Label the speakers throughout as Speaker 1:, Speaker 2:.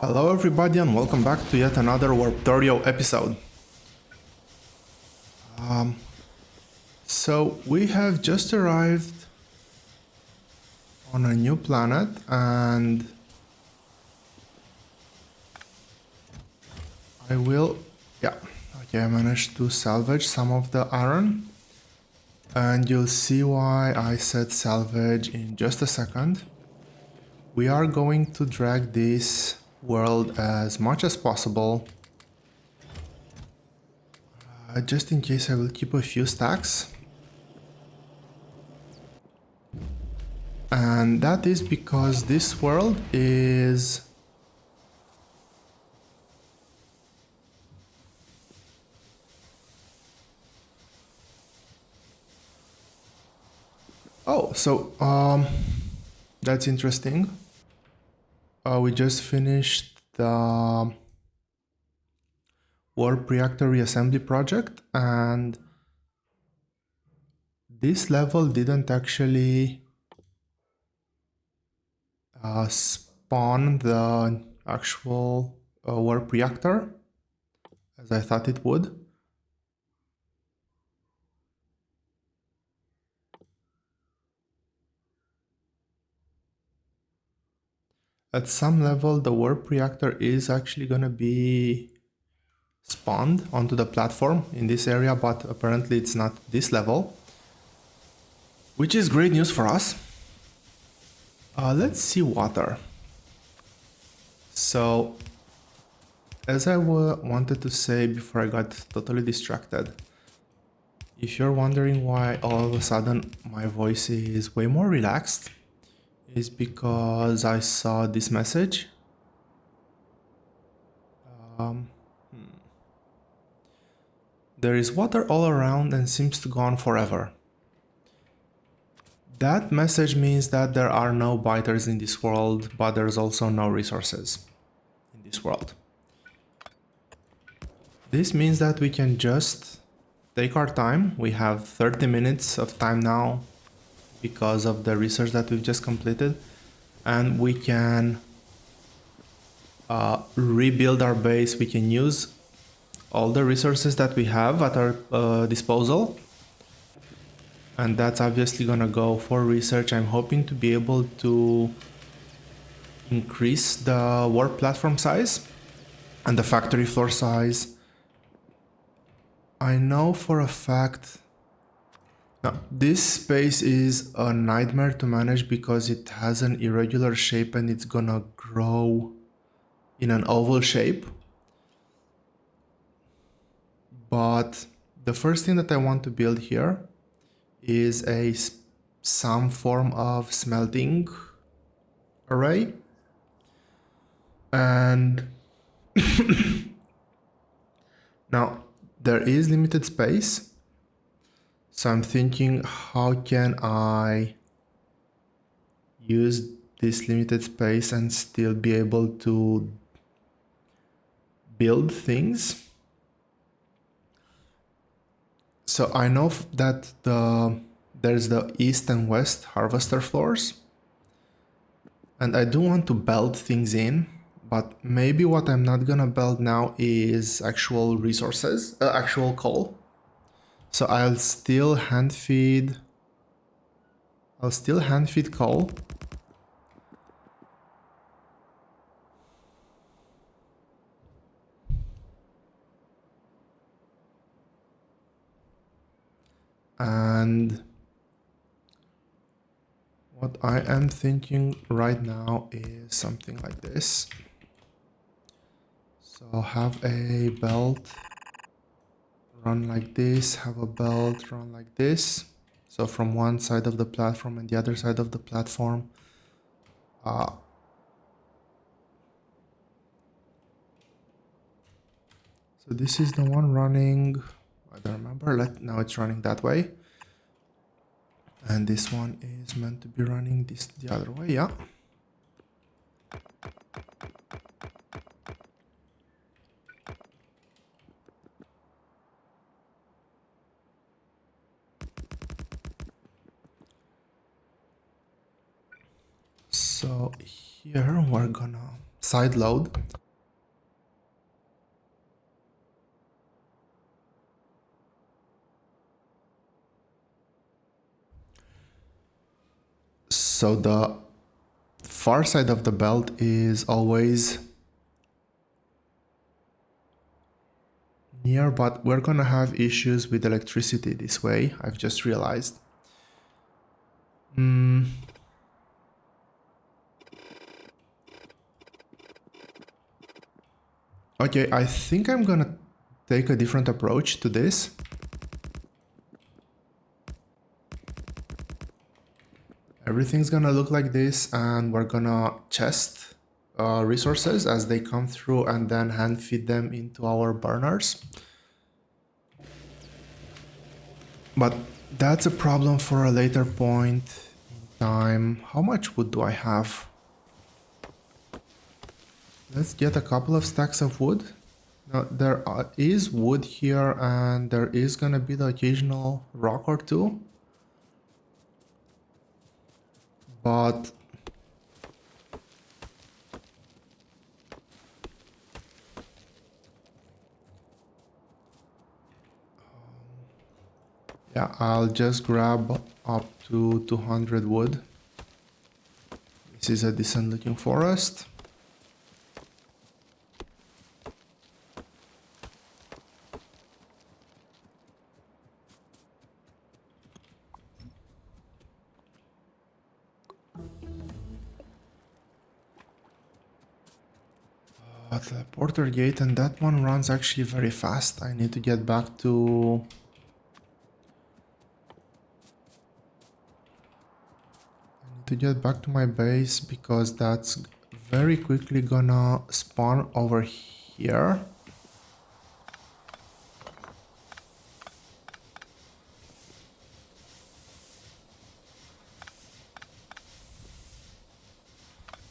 Speaker 1: Hello everybody and welcome back to yet another Warptorio episode. So we have just arrived on a new planet and I managed to salvage some of the iron and you'll see why I said salvage in just a second. We are going to drag this world as much as possible. Just in case, I will keep a few stacks. And that is because this world is that's interesting. We just finished the warp reactor reassembly project and this level didn't actually spawn the actual warp reactor as I thought it would. At some level, the warp reactor is actually gonna be spawned onto the platform in this area, but apparently it's not this level, which is great news for us. Let's see water. So, as I wanted to say before I got totally distracted, if you're wondering why all of a sudden my voice is way more relaxed, is because I saw this message. There is water all around and seems to go on forever. That message means that there are no biters in this world, but there's also no resources in this world. This means that we can just take our time. We have 30 minutes of time now because of the research that we've just completed, and we can rebuild our base. We can use all the resources that we have at our disposal, and that's obviously gonna go for research. I'm hoping to be able to increase the warp platform size and the factory floor size. I know for a fact now, this space is a nightmare to manage because it has an irregular shape and it's gonna grow in an oval shape. But the first thing that I want to build here is some form of smelting array. And now there is limited space. So I'm thinking, how can I use this limited space and still be able to build things? So I know that there's the east and west harvester floors. And I do want to build things in, but maybe what I'm not gonna build now is actual resources, actual coal. So I'll still hand feed coal. And what I am thinking right now is something like this. So have a belt run like this, have a belt run like this. So from one side of the platform and the other side of the platform. So this is the one running, I don't remember, now it's running that way. And this one is meant to be running the other way, yeah. So here we're gonna side load. So the far side of the belt is always near, but we're gonna have issues with electricity this way, I've just realized. Okay, I think I'm gonna take a different approach to this. Everything's gonna look like this, and we're gonna chest resources as they come through and then hand feed them into our burners. But that's a problem for a later point in time. How much wood do I have? Let's get a couple of stacks of wood. Now, there is wood here, and there is gonna be the occasional rock or two. But yeah, I'll just grab up to 200 wood. This is a decent looking forest. Teleporter gate, and that one runs actually very fast. I need to get back to... my base because that's very quickly gonna spawn over here.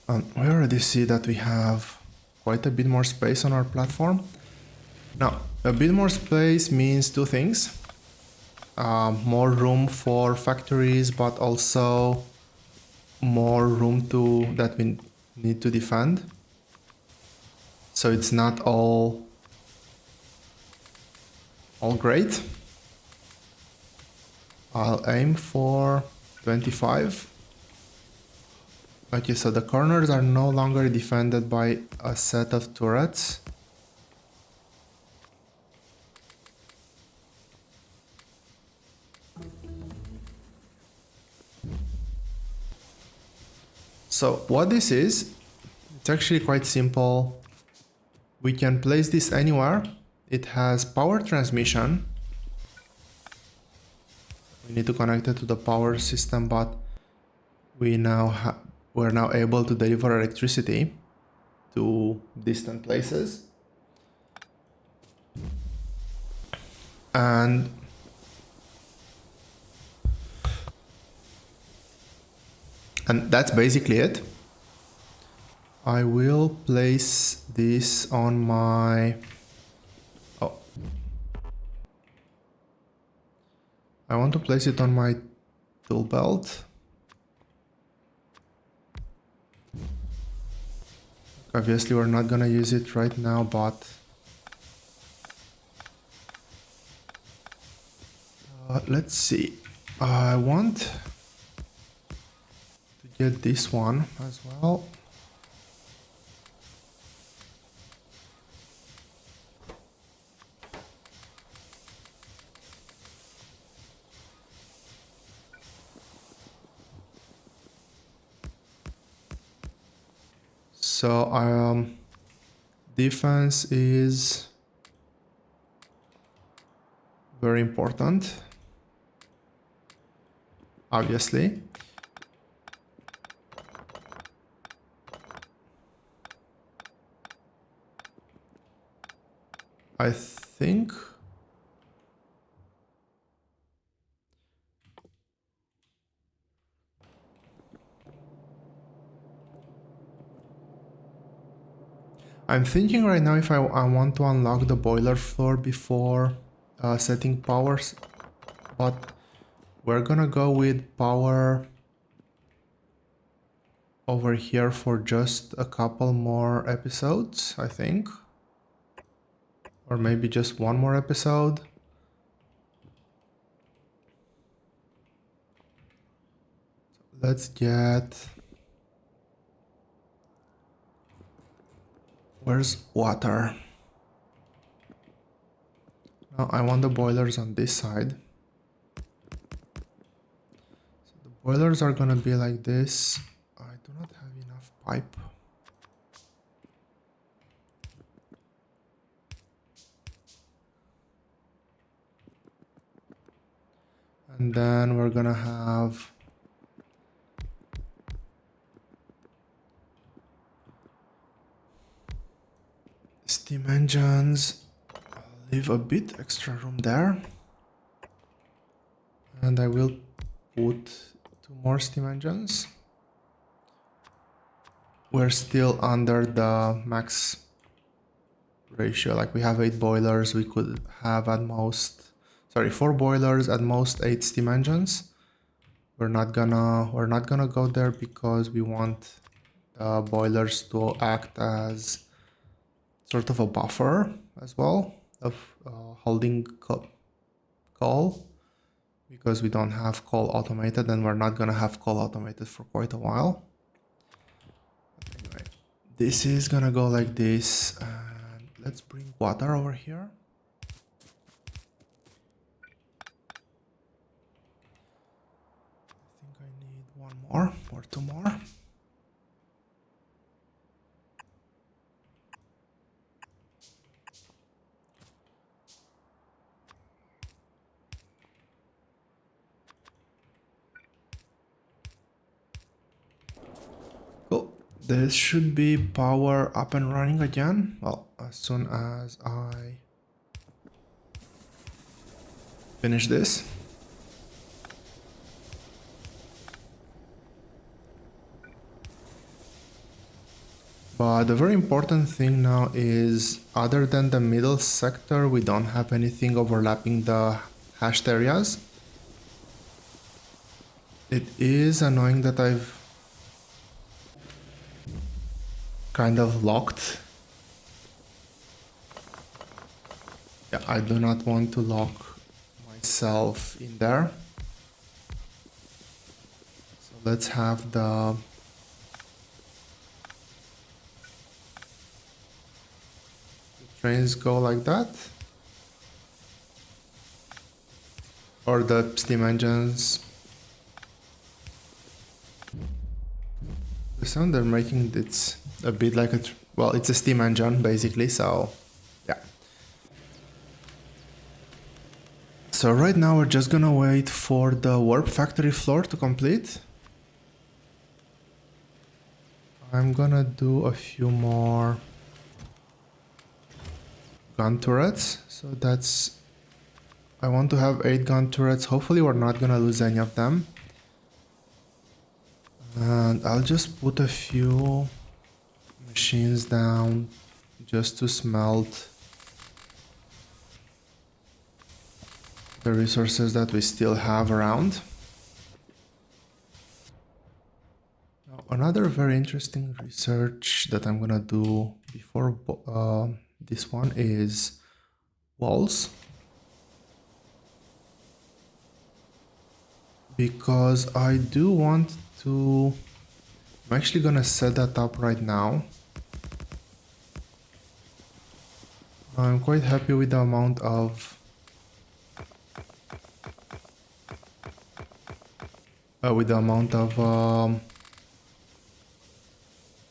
Speaker 1: And we already see that we have quite a bit more space on our platform. Now, a bit more space means two things. More room for factories, but also more room that we need to defend. So it's not all great. I'll aim for 25. Okay, so the corners are no longer defended by a set of turrets. So what this is, it's actually quite simple. We can place this anywhere. It has power transmission. We need to connect it to the power system, but we're now able to deliver electricity to distant places. And that's basically it. I will place this on my... Oh. I want to place it on my tool belt. Obviously, we're not gonna use it right now, but... let's see. I want to get this one as well. So defense is very important, obviously. I think I'm thinking right now if I want to unlock the boiler floor before setting powers, but we're gonna go with power over here for just a couple more episodes, I think. Or maybe just one more episode. Let's get... Where's water? No, I want the boilers on this side. So the boilers are gonna be like this. I do not have enough pipe. And then we're gonna have steam engines. I'll leave a bit extra room there. And I will put 2 more steam engines. We're still under the max ratio, like we have 8 boilers, we could have at most, sorry, 4 boilers, at most 8 steam engines. We're not gonna go there because we want the boilers to act as sort of a buffer as well of holding coal, because we don't have coal automated, and we're not gonna have coal automated for quite a while. Anyway, this is gonna go like this, and let's bring water over here. I think I need 1 more or 2 more. Cool. This should be power up and running again. Well, as soon as I finish this. But the very important thing now is, other than the middle sector, we don't have anything overlapping the hashed areas. It is annoying that I've kind of locked. Yeah, I do not want to lock myself in there. So let's have the trains go like that. Or the steam engines. The sound they're making, it's a bit like a... well, it's a steam engine, basically, so... yeah. So right now we're just gonna wait for the warp factory floor to complete. I'm gonna do a few more gun turrets, so that's... I want to have 8 gun turrets. Hopefully we're not gonna lose any of them. And I'll just put a few machines down just to smelt the resources that we still have around. Now, another very interesting research that I'm gonna do before this one is walls. Because I do want to... I'm actually gonna set that up right now. I'm quite happy with the amount of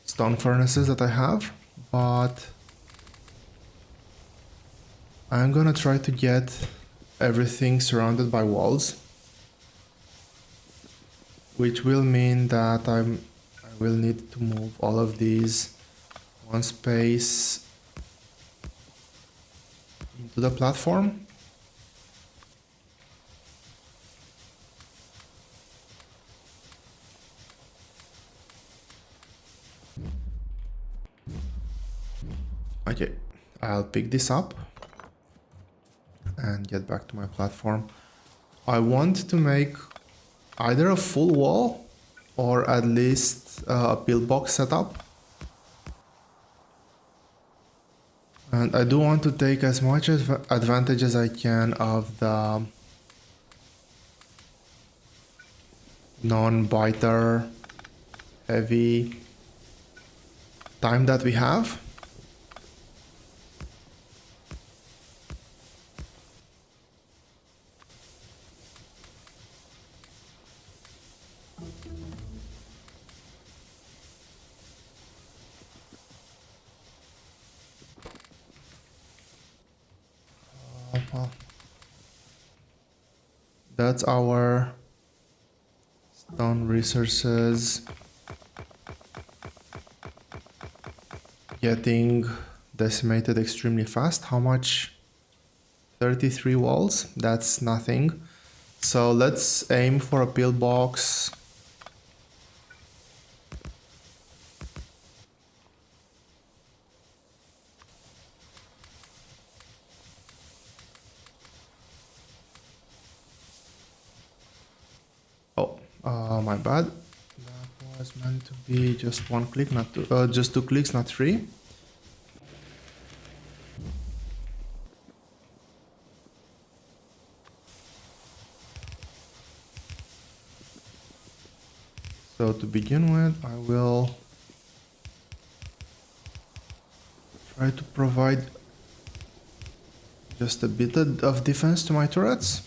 Speaker 1: stone furnaces that I have, but I'm gonna try to get everything surrounded by walls, which will mean that I will need to move all of these one space into the platform. Okay, I'll pick this up and get back to my platform. I want to make either a full wall or at least a pillbox setup. And I do want to take as much advantage as I can of the non-biter heavy time that we have. Well, that's our stone resources getting decimated extremely fast. How much? 33 walls? That's nothing. So let's aim for a pillbox. Oh, my bad. That was meant to be just one click, not two, just two clicks, not three. So to begin with, I will try to provide just a bit of defense to my turrets.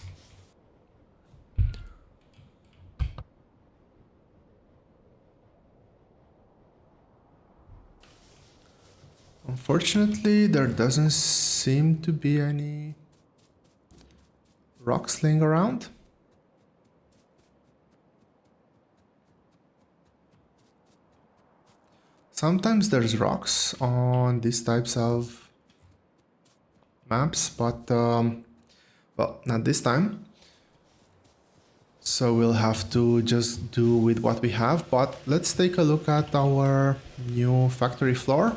Speaker 1: Unfortunately, there doesn't seem to be any rocks laying around. Sometimes there's rocks on these types of maps, but well, not this time. So we'll have to just do with what we have, but let's take a look at our new factory floor.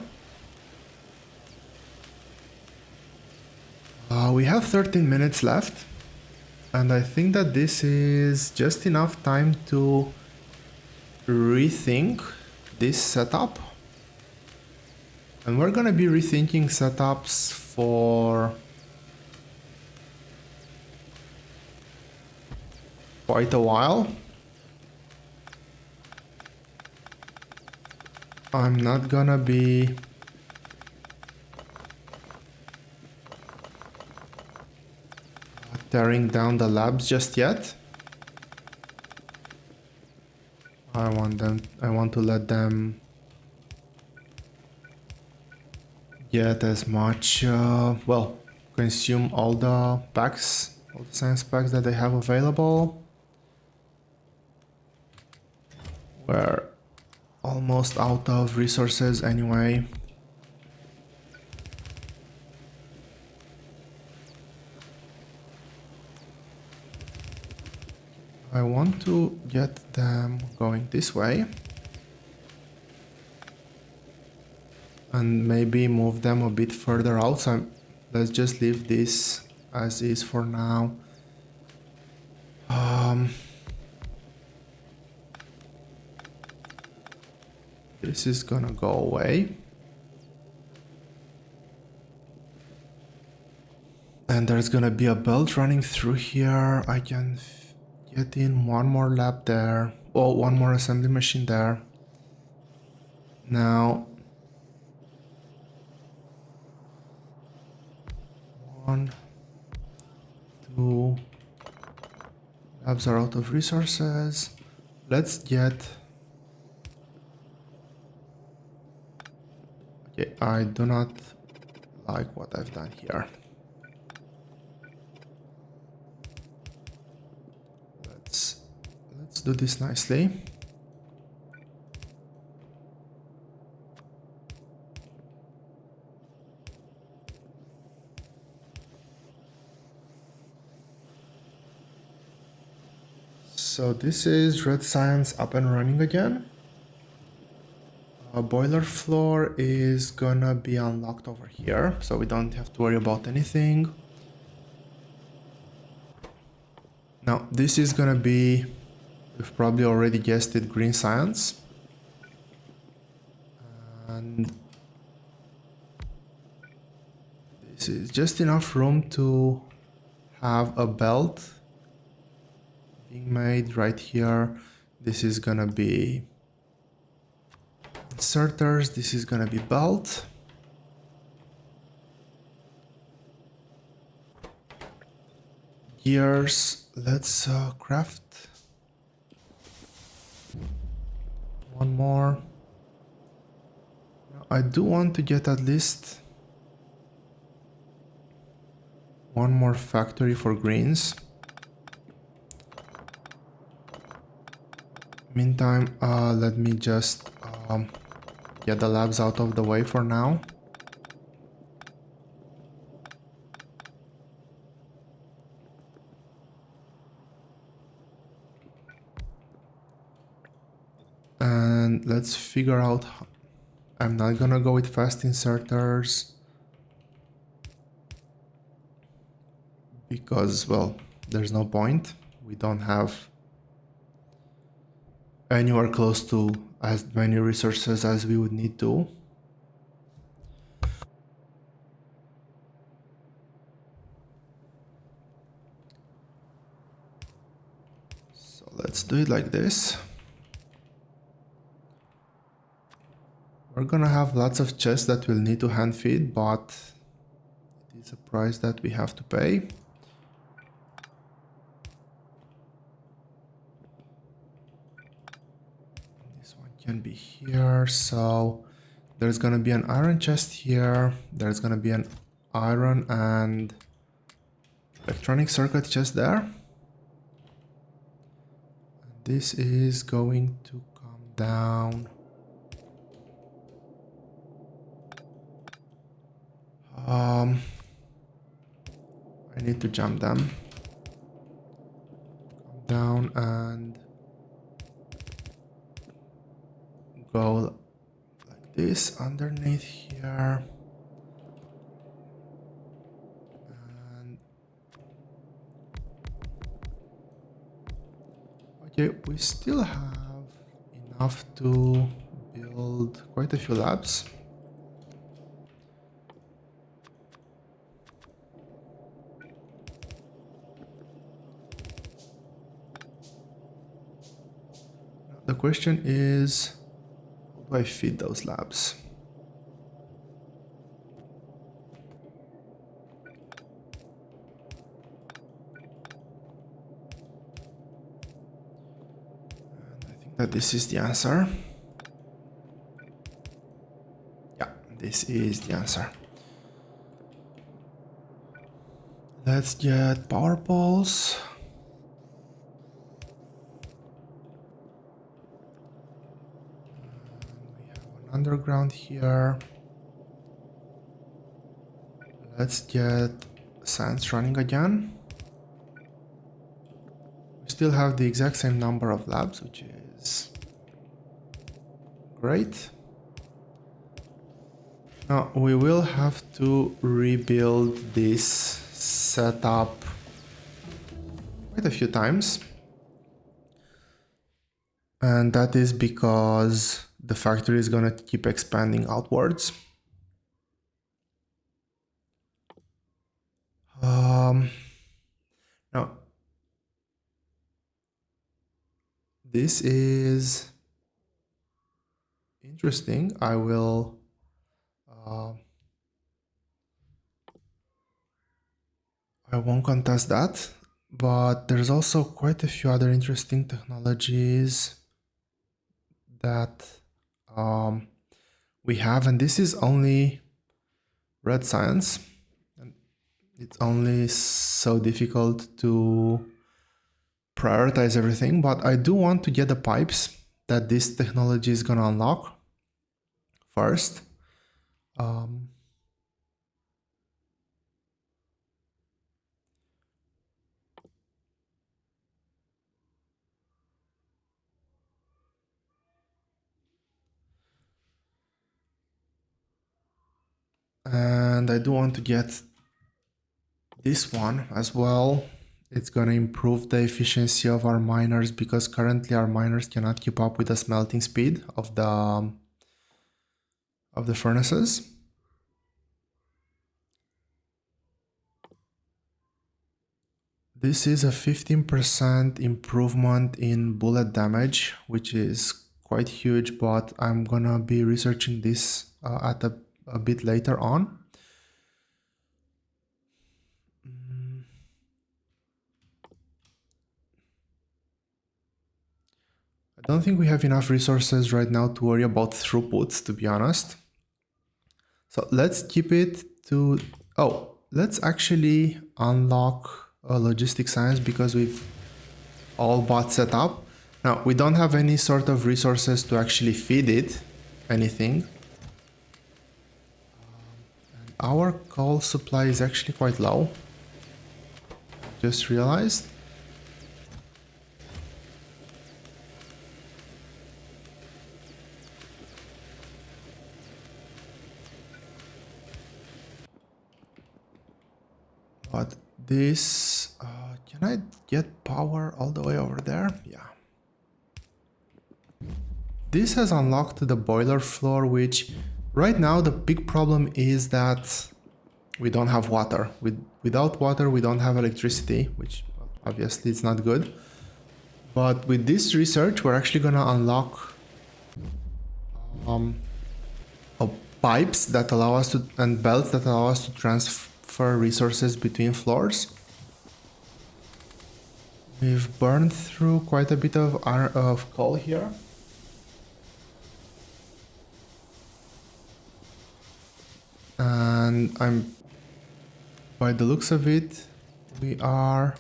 Speaker 1: We have 13 minutes left, and I think that this is just enough time to rethink this setup. And we're gonna be rethinking setups for quite a while. I'm not gonna be tearing down the labs just yet. I want to let them get as much, well, consume all the packs, all the science packs that they have available. We're almost out of resources anyway. I want to get them going this way. And maybe move them a bit further out. So let's just leave this as is for now. This is gonna go away. And there's gonna be a belt running through here. I can get in one more lab there. Oh, one more assembly machine there. Now, 1, 2 labs are out of resources. Let's get... Okay, I do not like what I've done here. Let's do this nicely. So this is Red Science up and running again. Boiler floor is gonna be unlocked over here, so we don't have to worry about anything. Now this is gonna be You've probably already guessed it, green science. And this is just enough room to have a belt being made right here. This is gonna be inserters, this is gonna be belt. Gears, let's craft one more. I do want to get at least one more factory for greens. Meantime, let me just get the labs out of the way for now. And let's figure out. I'm not gonna go with fast inserters because, well, there's no point. We don't have anywhere close to as many resources as we would need to. So let's do it like this. We're gonna have lots of chests that we'll need to hand feed, but it is a price that we have to pay. This one can be here, so there's gonna be an iron chest here, there's gonna be an iron and electronic circuit chest there. And this is going to come down. I need to jump them. Come down and go like this underneath here. And okay, we still have enough to build quite a few labs. The question is, how do I feed those labs? And I think that this is the answer. Yeah, this is the answer. Let's get power poles. And we have an underground here. Let's get science running again. We still have the exact same number of labs, which is great. Now we will have to rebuild this setup quite a few times. And that is because the factory is gonna keep expanding outwards. Now, this is interesting. I won't contest that, but there's also quite a few other interesting technologies that we have, and this is only red science. And it's only so difficult to prioritize everything, but I do want to get the pipes that this technology is gonna unlock first. And I do want to get this one as well. It's gonna improve the efficiency of our miners because currently our miners cannot keep up with the smelting speed of the furnaces. This is a 15% improvement in bullet damage, which is quite huge, but I'm gonna be researching this at a bit later on. I don't think we have enough resources right now to worry about throughput, to be honest. So let's keep it to... Oh, let's actually unlock logistic science because we've all bought set up. Now, we don't have any sort of resources to actually feed it anything. And our coal supply is actually quite low. Just realized. But this... can I get power all the way over there? Yeah. This has unlocked the boiler floor, which right now the big problem is that we don't have water. Without water, we don't have electricity, which obviously is not good. But with this research, we're actually gonna unlock pipes that allow us to, and belts that allow us to transfer resources between floors. We've burned through quite a bit of coal here. And by the looks of it, we are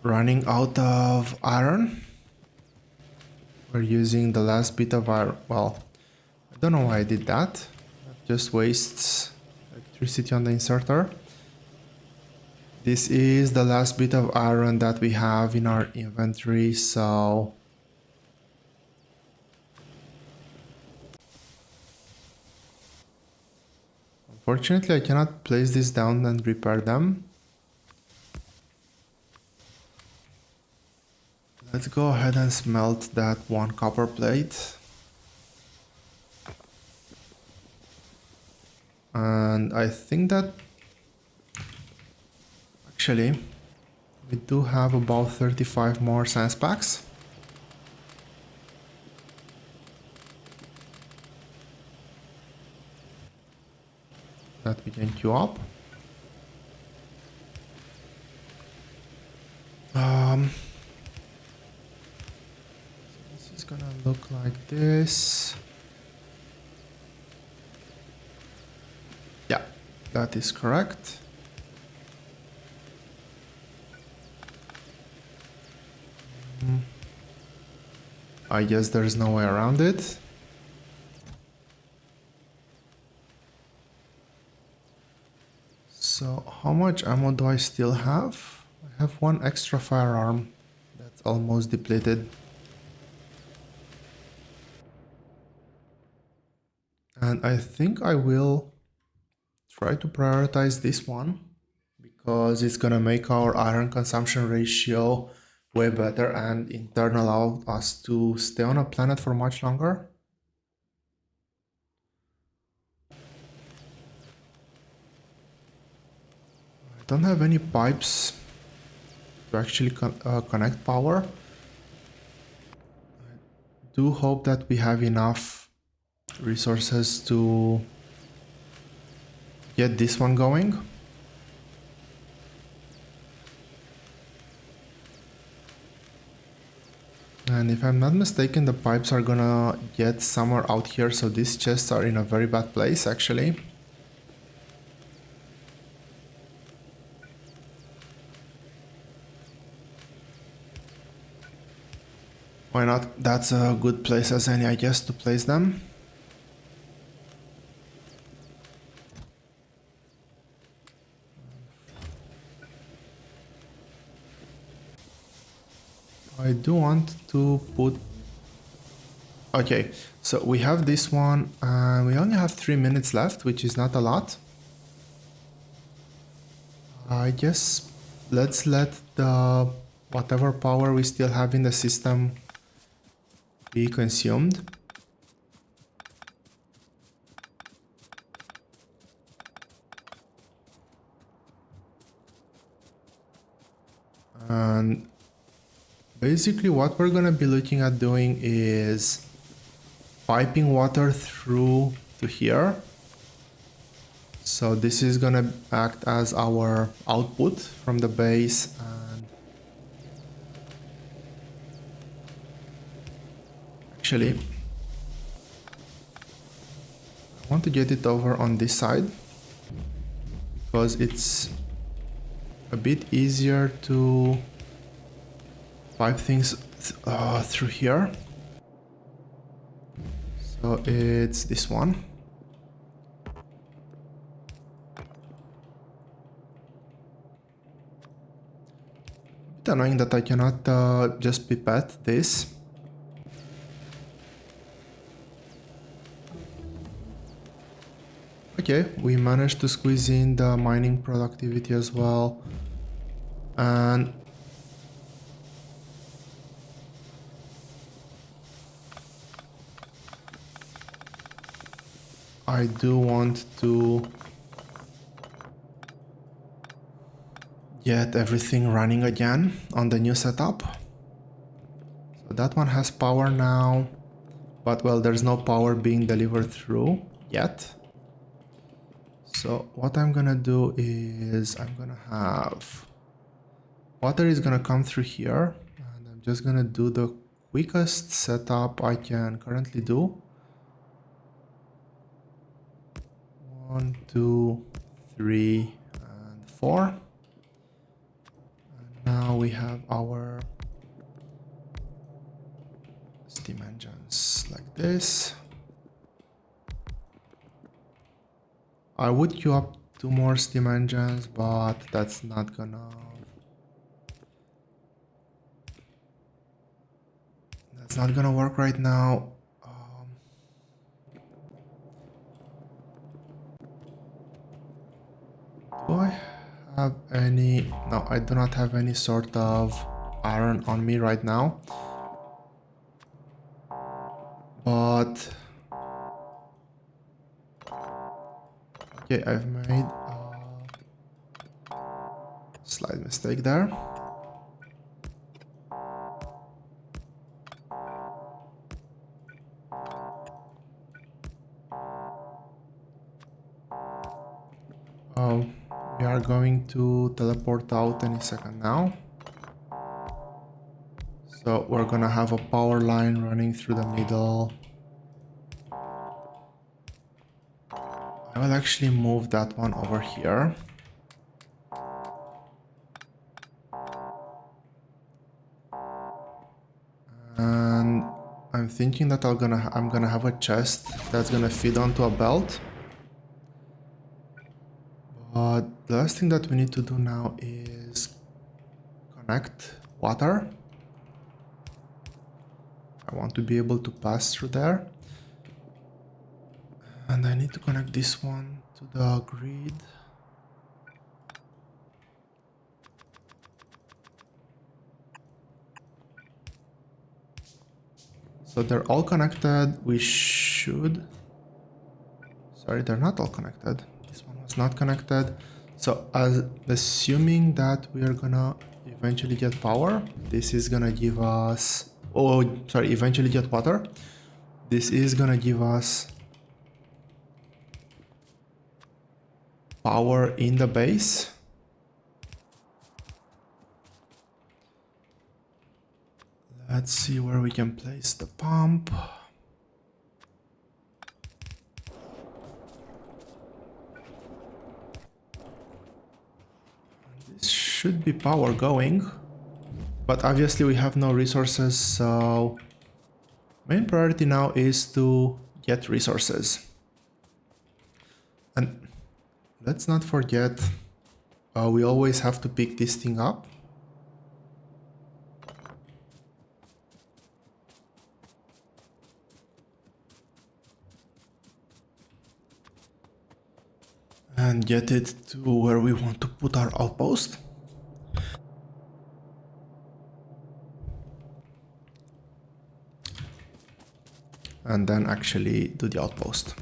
Speaker 1: running out of iron. We're using the last bit of iron. Well, I don't know why I did that. That just wastes electricity on the inserter. This is the last bit of iron that we have in our inventory, so... Unfortunately, I cannot place this down and repair them. Let's go ahead and smelt that one copper plate. And I think that... Actually, we do have about 35 more science packs. That we can queue up. This is gonna look like this. Yeah, that is correct. I guess there's no way around it. So how much ammo do I still have? I have one extra firearm that's almost depleted. And I think I will try to prioritize this one because it's gonna make our iron consumption ratio way better and in turn allow us to stay on a planet for much longer. I don't have any pipes to actually connect power. I do hope that we have enough resources to get this one going. And if I'm not mistaken, the pipes are gonna get somewhere out here, so these chests are in a very bad place actually. Why not? That's a good place as any, I guess, to place them. I do want to put... Okay, so we have this one and we only have 3 minutes left, which is not a lot. I guess let's let the whatever power we still have in the system be consumed. And basically what we're gonna be looking at doing is piping water through to here. So this is gonna act as our output from the base, and actually I want to get it over on this side because it's a bit easier to pipe things through here. So it's this one. Bit annoying that I cannot just pipette this. Okay, we managed to squeeze in the mining productivity as well. And I do want to get everything running again on the new setup. So that one has power now, but well, there's no power being delivered through yet. So what I'm gonna do is I'm gonna have water is gonna come through here, and I'm just gonna do the quickest setup I can currently do. 1, 2, 3, and 4. And now we have our steam engines like this. I would queue up 2 more steam engines, but that's not gonna work right now. Do I have any? No, I do not have any sort of iron on me right now. But okay, I've made a slight mistake there. We are going to teleport out any second now. So we're gonna have a power line running through the middle. I will actually move that one over here. And I'm thinking that I'm gonna have a chest that's gonna feed onto a belt. But the last thing that we need to do now is connect water. I want to be able to pass through there. And I need to connect this one to the grid. So they're all connected. We should... Sorry, they're not all connected. This one was not connected. So assuming that we are gonna eventually get power, this is gonna give us... Oh, sorry, eventually get water. This is gonna give us power in the base. Let's see where we can place the pump. This should be power going, but obviously we have no resources, so main priority now is to get resources. And let's not forget, we always have to pick this thing up. and get it to where we want to put our outpost. And then actually do the outpost.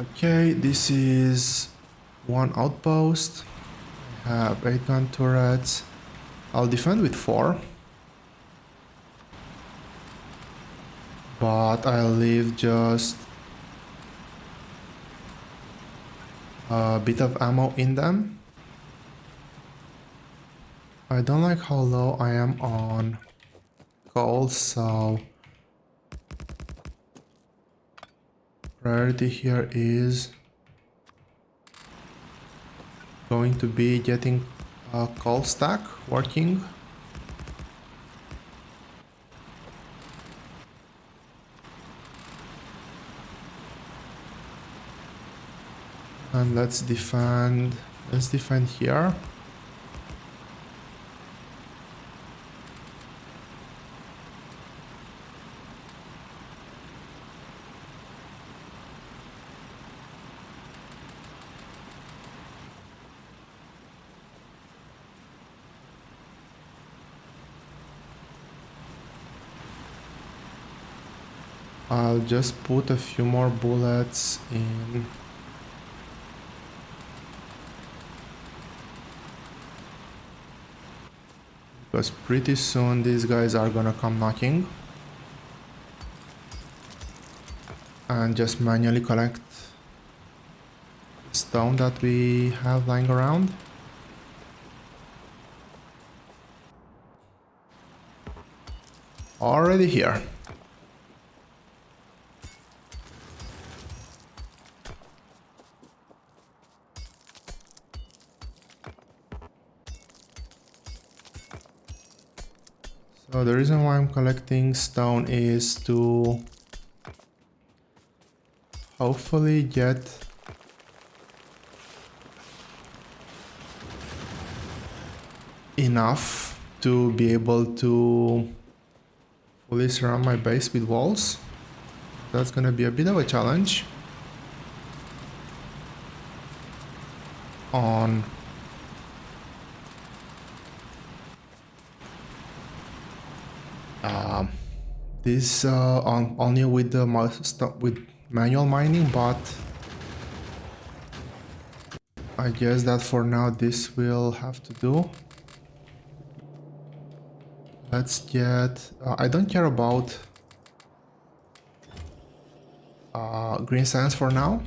Speaker 1: Okay, this is one outpost. I have 8 gun turrets. I'll defend with 4. But I'll leave just a bit of ammo in them. I don't like how low I am on coal, so priority here is going to be getting a coal stack working. And let's defend here. I'll just put a few more bullets in. Because pretty soon these guys are gonna come knocking. And just manually collect stone that we have lying around. Already here. So the reason why I'm collecting stone is to hopefully get enough to be able to fully surround my base with walls. That's gonna be a bit of a challenge on this only with the with manual mining, but I guess that for now this will have to do. Let's get I don't care about green science for now.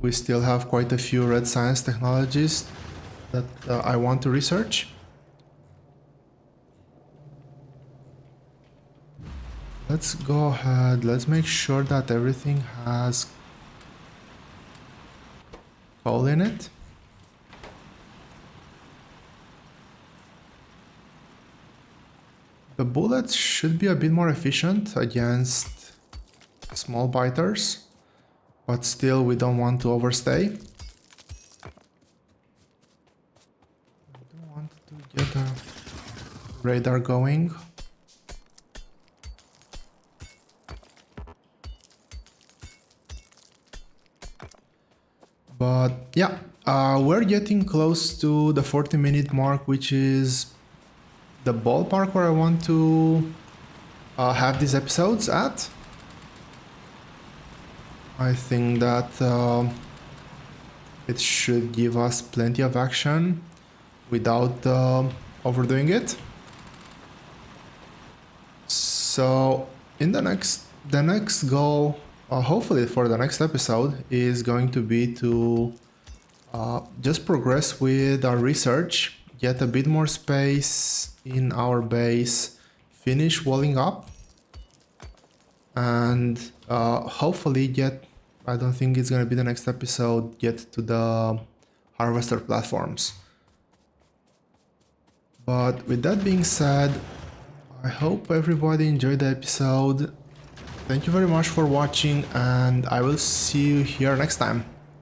Speaker 1: We still have quite a few red science technologies that I want to research. Let's go ahead, let's make sure that everything has coal in it. The bullets should be a bit more efficient against small biters, but still we don't want to overstay. I don't want to get a radar going. But yeah, we're getting close to the 40-minute mark, which is the ballpark where I want to have these episodes at. I think that it should give us plenty of action without overdoing it. So in the next goal, hopefully for the next episode, is going to be to just progress with our research, get a bit more space in our base, finish walling up, and hopefully get, I don't think it's going to be the next episode, get to the harvester platforms. But with that being said, I hope everybody enjoyed the episode. Thank you very much for watching, and I will see you here next time.